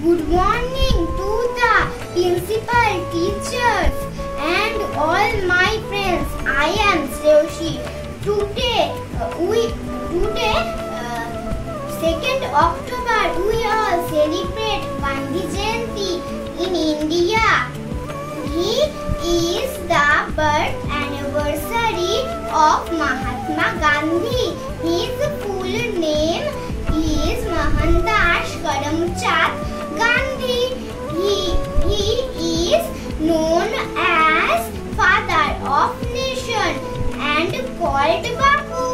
Good morning to the principal, teachers and all my friends. I am Sreoshi. Today, 2nd October, we all celebrate Gandhi Jayanti in India. He is the birth anniversary of Mahatma Gandhi. His full name is Mohandas Karamchand Gandhi. He is known as Father of Nation and called Bapu.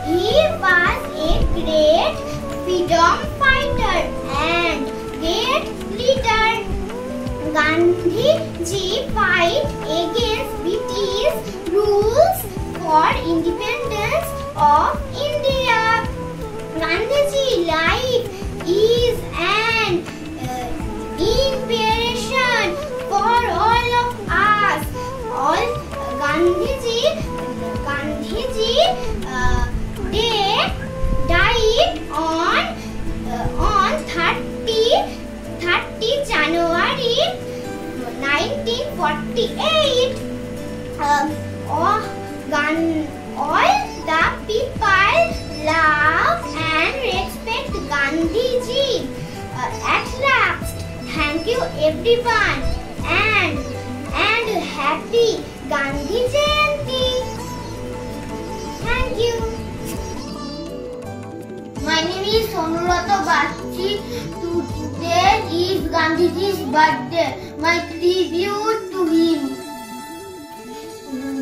He was a great freedom fighter and great leader. Gandhi ji fight against British rules for independence of India. Gandhi ji life is an inspiration for all of us. All Gandhi ji they died on 30 January 1948. All the people love and respect Gandhi ji. At last, thank you everyone and happy Gandhi Jayanti. Thank you. My name is Sonurata Bachi. Today is Gandhiji's birthday. My tribute to him.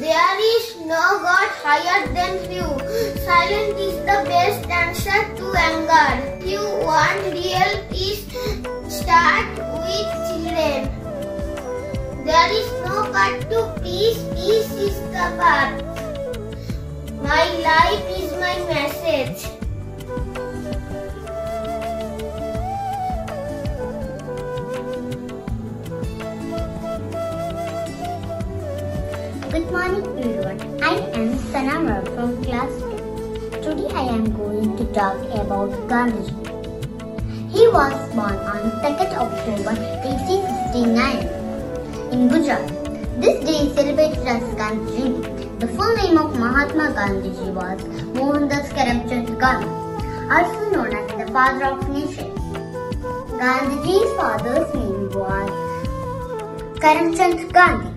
There is no God higher than you. Silence is the best answer to anger. If you want real peace, start with children. There is no path to peace. Peace is the path. My life is my message. Good morning everyone. I am Sanamar from class 2. Today I am going to talk about Gandhiji. He was born on 2nd October 1869 in Gujarat. This day is celebrated as Gandhi Jayanti. The full name of Mahatma Gandhiji was Mohandas Karamchand Gandhi, also known as the Father of Nation. Gandhiji's father's name was Karamchand Gandhi.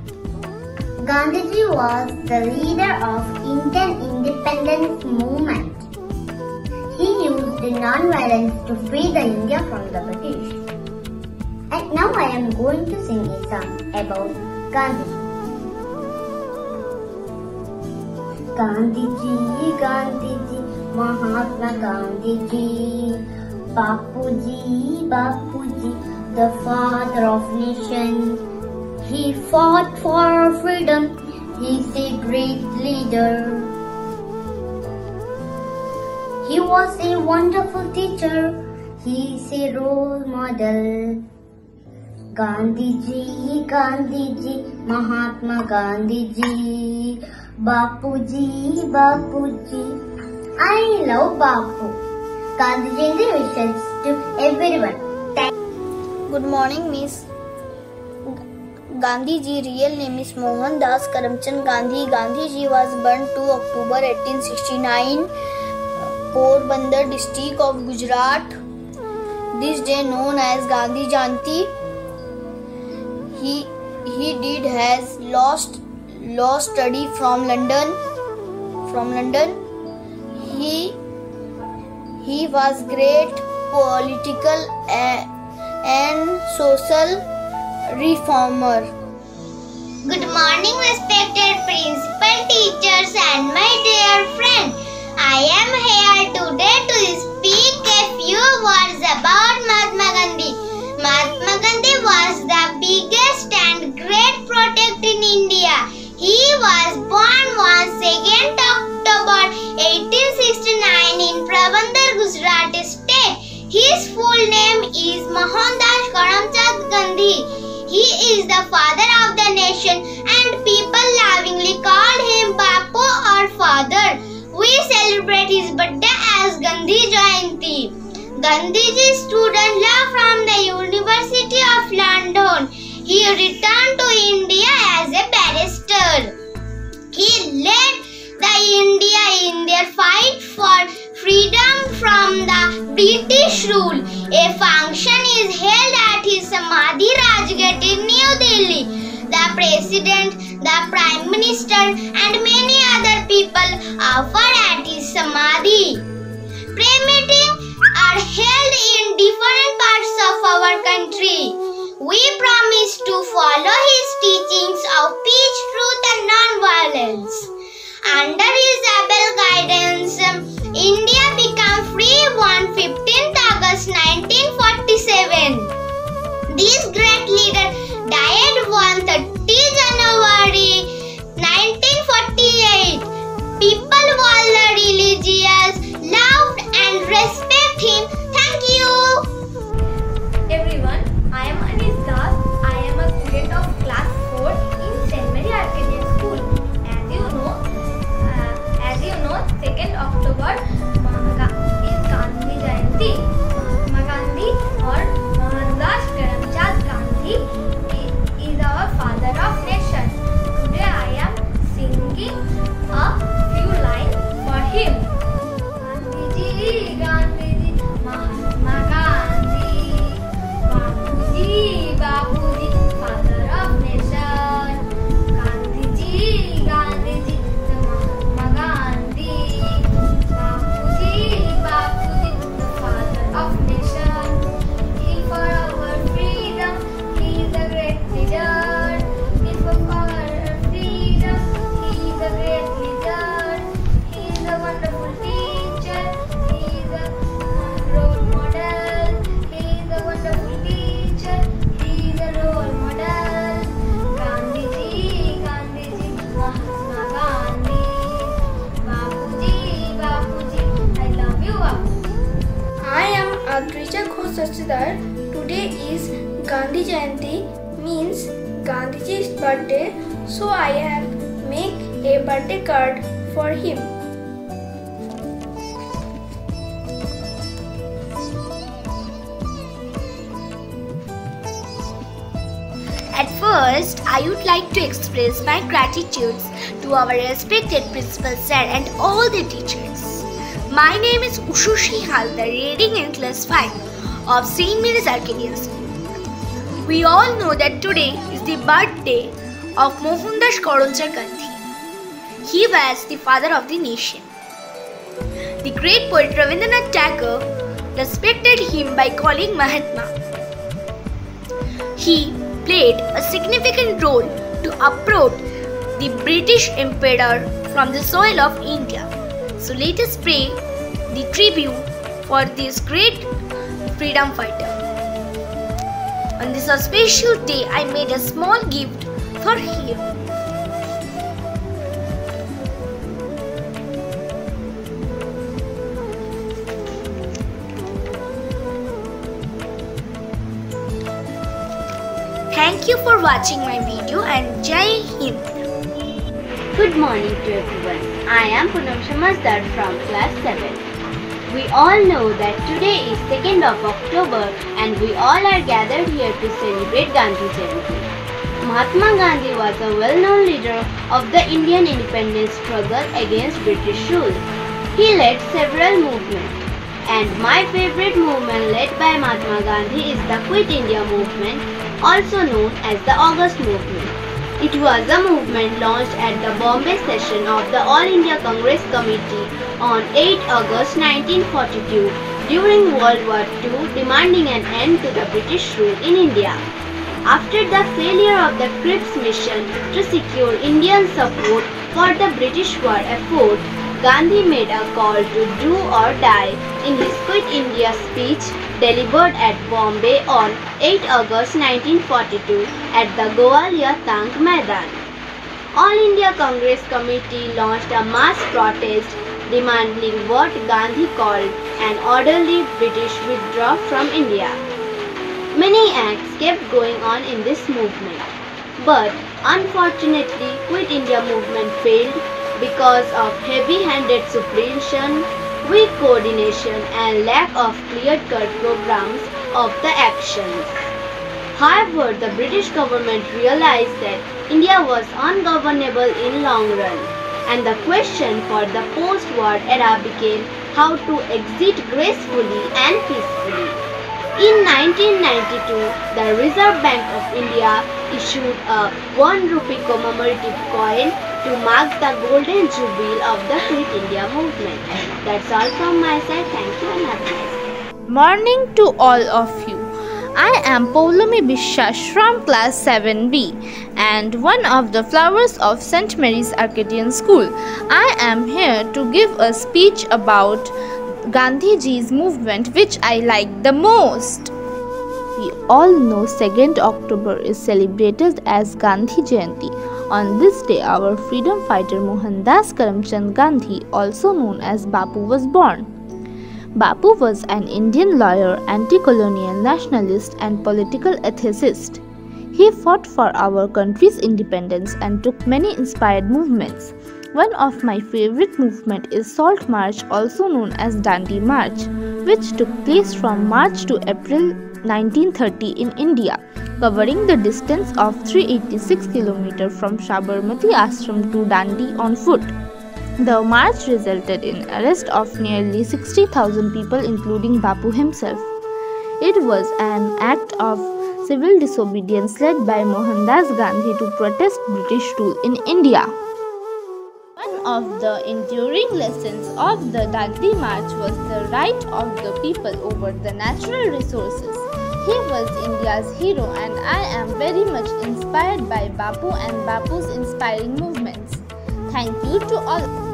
Gandhiji was the leader of Indian independence movement. He used non-violence to free the India from the British. And now I am going to sing a song about Gandhiji. Gandhiji, Gandhiji, Mahatma Gandhiji, Bapuji, Bapuji, the father of nation. He fought for freedom. He's a great leader. He was a wonderful teacher. He's a role model. Gandhiji, Gandhiji, Mahatma Gandhiji, Bapuji, Bapuji. I love Bapu. Gandhi Jayanti wishes to everyone. Good morning, Miss. Gandhiji real name is Mohandas Karamchand Gandhi. Gandhiji was born 2 October 1869, Porbandar district of Gujarat. This day known as Gandhi Jayanti. He did has lost study from London. He was great political and social reformer. Good morning, respected principal, teachers and my dear friend. I am here today to speak a few words about Mahatma Gandhi. Mahatma Gandhi was the biggest and great protector in India. He was born on 2nd October 1869 in Porbandar, Gujarat state. His full name is Mohandas Karamchand Gandhi. He is the father of the nation and people lovingly call him Bapu or father. We celebrate his birthday as Gandhi Jayanti. Gandhiji student law from the University of London. He returned to India as a barrister. He led the India in their fight for freedom from the British rule. A function is held at his Samadhi Rajghat in New Delhi. The President, the Prime Minister and many other people offered at his Samadhi. Prayer meetings are held in different parts of our country. We promise to follow his teachings of peace, truth and non-violence. Under his able guidance, India became free on 15th August 1947. This great leader died on 30 January 1948. People of all the religions loved and respect him. Thank you. Everyone, I am Anis Das. I am a student of class 4 in St. Mary Arcadian School. As you know, 2nd October is Gandhi Jayanti. Mahatma Gandhi or Mohandas Karamchand Gandhi is our father of nation. Today I am singing a few lines for him. Gandhiji, Gandhiji, Mahatma Gandhi, Bapuji, Bapuji, father of nation. Gandhiji, Gandhiji, the Mahatma Gandhi, Bapuji, Bapuji, the father of nation. He for our freedom, he is a great leader. He for our freedom, he is a great leader. He is a wonderful teacher. He is a role model. He is a wonderful teacher. He is a role model. Gandhiji, Gandhiji, Mahatma Gandhi, Bapuji, Bapuji, I love you, Bapuji. I am Adrija Ghosh Sachidar. Today is Gandhi Jayanti, means Gandhiji's birthday, so I have make a birthday card for him. At first, I would like to express my gratitude to our respected principal sir and all the teachers. My name is Ushushi Haldar, reading in class 5 of St. Mary's Arcadian School. We all know that today is the birthday of Mohandas Karamchand Gandhi. He was the father of the nation. The great poet Rabindranath Tagore respected him by calling Mahatma. He played a significant role to uproot the British Empire from the soil of India. So let us pay the tribute for this great freedom fighter. On this auspicious day, I made a small gift for him. Thank you for watching my video and Jai Hind. Good morning to everyone. I am Poonam Shamazdar from class 7. We all know that today is 2nd of October and we all are gathered here to celebrate Gandhi Jayanti. Mahatma Gandhi was a well-known leader of the Indian independence struggle against British rule. He led several movements. And my favorite movement led by Mahatma Gandhi is the Quit India movement, also known as the August movement. It was a movement launched at the Bombay session of the All India Congress Committee on 8 August 1942 during World War II, demanding an end to the British rule in India. After the failure of the Cripps mission to secure Indian support for the British war effort, Gandhi made a call to do or die in his Quit India speech delivered at Bombay on 8 August 1942 at the Gwalior Tank Maidan. All India Congress Committee launched a mass protest demanding what Gandhi called an orderly British withdrawal from India. Many acts kept going on in this movement, but unfortunately Quit India movement failed because of heavy-handed suppression, weak coordination and lack of clear-cut programs of the actions. However, the British government realized that India was ungovernable in long run, and the question for the post-war era became how to exit gracefully and peacefully. In 1992, the Reserve Bank of India issued a 1 rupee commemorative coin to mark the golden jubilee of the Quit India movement. That's all from my side. Thank you and have a nice day. Morning to all of you. I am Paulumi Bishash from class 7B and one of the flowers of St. Mary's Arcadian School. I am here to give a speech about Gandhiji's movement which I like the most. We all know 2nd October is celebrated as Gandhi Jayanti. On this day, our freedom fighter Mohandas Karamchand Gandhi, also known as Bapu, was born. Bapu was an Indian lawyer, anti-colonial nationalist and political ethicist. He fought for our country's independence and took many inspired movements. One of my favorite movements is Salt March, also known as Dandi March, which took place from March to April 1930 in India, covering the distance of 386 km from Sabarmati Ashram to Dandi on foot. The march resulted in arrest of nearly 60,000 people including Bapu himself. It was an act of civil disobedience led by Mohandas Gandhi to protest British rule in India. One of the enduring lessons of the Dandi March was the right of the people over the natural resources. He was India's hero and I am very much inspired by Bapu and Bapu's inspiring movements. Thank you to all.